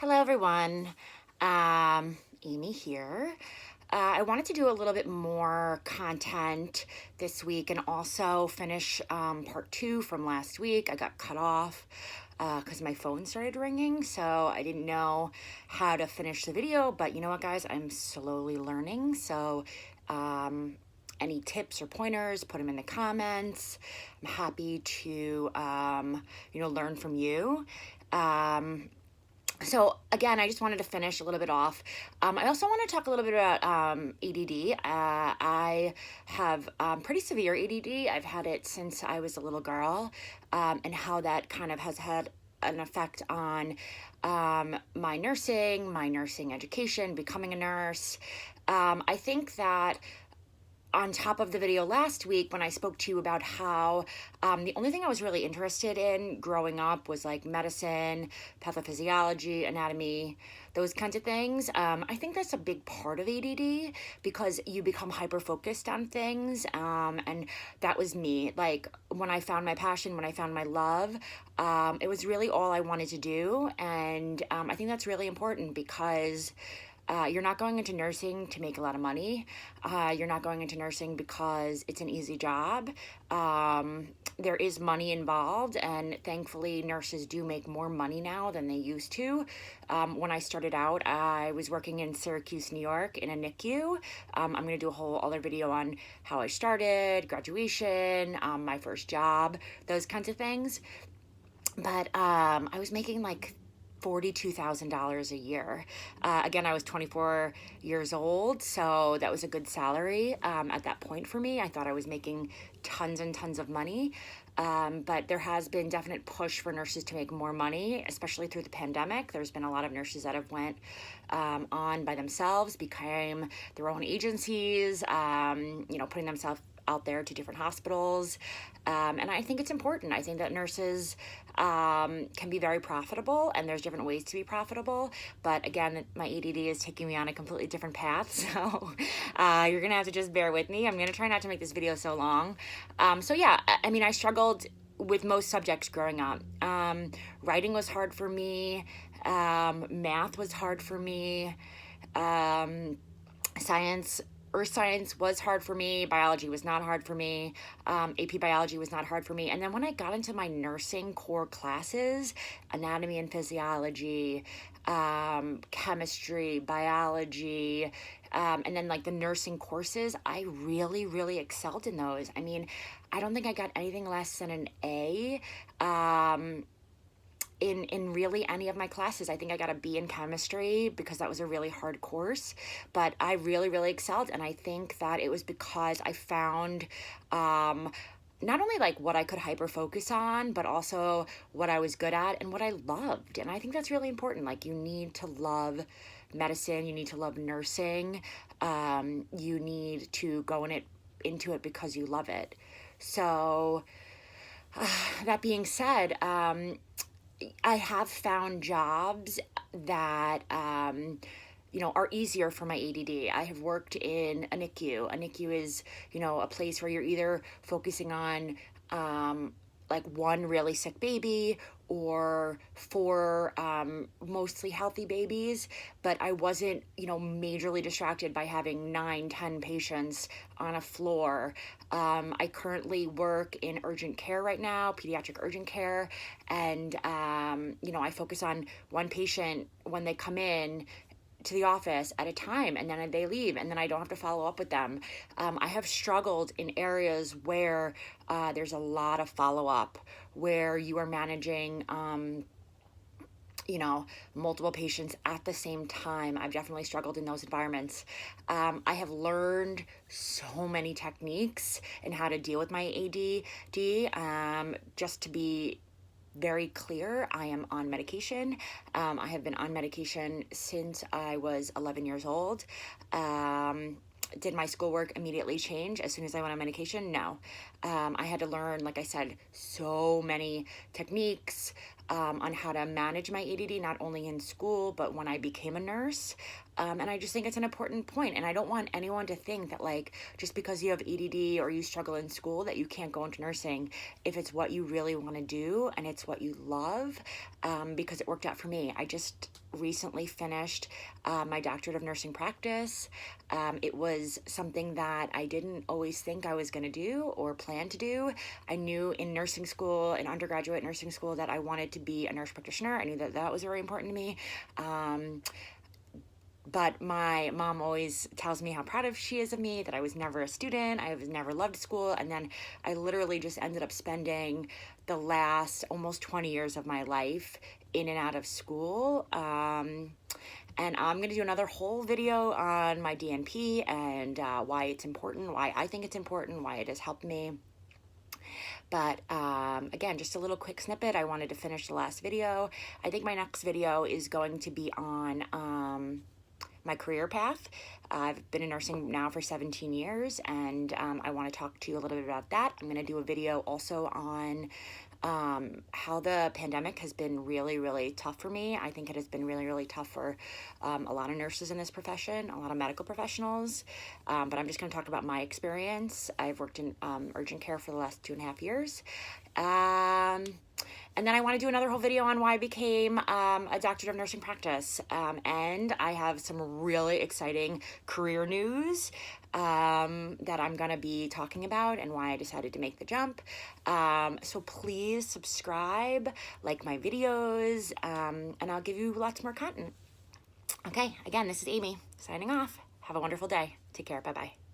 Hello, everyone. Amy here. I wanted to do a little bit more content this week and also finish part two from last week. I got cut off because my phone started ringing, so I didn't know how to finish the video. But you know what, guys? I'm slowly learning. So, any tips or pointers, put them in the comments. I'm happy to, learn from you. So again, I just wanted to finish a little bit off. I also want to talk a little bit about ADD. I have pretty severe ADD. I've had it since I was a little girl, and how that kind of has had an effect on my nursing education, becoming a nurse. I think that on top of the video last week when I spoke to you about how the only thing I was really interested in growing up was like medicine, pathophysiology, anatomy, those kinds of things. I think that's a big part of ADD because you become hyper focused on things. And that was me. Like when I found my passion, when I found my love, it was really all I wanted to do. And I think that's really important because you're not going into nursing to make a lot of money. You're not going into nursing because it's an easy job. There is money involved, and thankfully, nurses do make more money now than they used to. When I started out, I was working in Syracuse, New York, in a NICU. I'm going to do a whole other video on how I started, graduation, my first job, those kinds of things. But I was making like $42,000 a year. Again, I was 24 years old, so that was a good salary at that point for me. I thought I was making tons and tons of money. But there has been definite push for nurses to make more money, especially through the pandemic. There's been a lot of nurses that have went on by themselves, became their own agencies, putting themselves out there to different hospitals. And I think it's important. I think that nurses can be very profitable, and there's different ways to be profitable. But again, my ADD is taking me on a completely different path. So you're going to have to just bear with me. I'm going to try not to make this video so long. I struggled with most subjects growing up. Writing was hard for me. Math was hard for me. Earth science was hard for me. Biology was not hard for me. AP biology was not hard for me. And then when I got into my nursing core classes, anatomy and physiology, chemistry, biology, and then like the nursing courses, I really, really excelled in those. I mean, I don't think I got anything less than an A. In really any of my classes. I think I got a B in chemistry because that was a really hard course, but I really, really excelled. And I think that it was because I found not only like what I could hyper focus on, but also what I was good at and what I loved. And I think that's really important. Like, you need to love medicine, you need to love nursing, you need to go into it because you love it. So that being said, I have found jobs that, are easier for my ADD. I have worked in a NICU. A NICU is, a place where you're either focusing on like one really sick baby or four mostly healthy babies, but I wasn't, majorly distracted by having 9, 10 patients on a floor. I currently work in urgent care right now, pediatric urgent care, and, I focus on one patient when they come in to the office at a time, and then they leave, and then I don't have to follow up with them. I have struggled in areas where there's a lot of follow-up, where you are managing multiple patients at the same time. I've definitely struggled in those environments. I have learned so many techniques and how to deal with my ADD. Just to be very clear, I am on medication. I have been on medication since I was 11 years old. Did my schoolwork immediately change as soon as I went on medication? No. I had to learn, like I said, so many techniques, on how to manage my ADD, not only in school, but when I became a nurse. And I just think it's an important point. And I don't want anyone to think that, like, just because you have ADD or you struggle in school, that you can't go into nursing if it's what you really want to do and it's what you love, because it worked out for me. I just recently finished my doctorate of nursing practice. It was something that I didn't always think I was going to do or plan to do. I knew in nursing school, in undergraduate nursing school, that I wanted to be a nurse practitioner. I knew that that was very important to me. But my mom always tells me how proud she is of me, that I was never a student, I was never loved school, and then I literally just ended up spending the last almost 20 years of my life in and out of school. And I'm going to do another whole video on my DNP and why it's important, why I think it's important, why it has helped me. But again, just a little quick snippet. I wanted to finish the last video. I think my next video is going to be on my career path. I've been in nursing now for 17 years, and I want to talk to you a little bit about that. I'm going to do a video also on how the pandemic has been really, really tough for me. I think it has been really, really tough for a lot of nurses in this profession, a lot of medical professionals. But I'm just going to talk about my experience. I've worked in urgent care for the last 2.5 years. And then I want to do another whole video on why I became a doctorate of nursing practice. And I have some really exciting career news that I'm going to be talking about and why I decided to make the jump. So please subscribe, like my videos, and I'll give you lots more content. Okay, again, this is Amy signing off. Have a wonderful day. Take care. Bye-bye.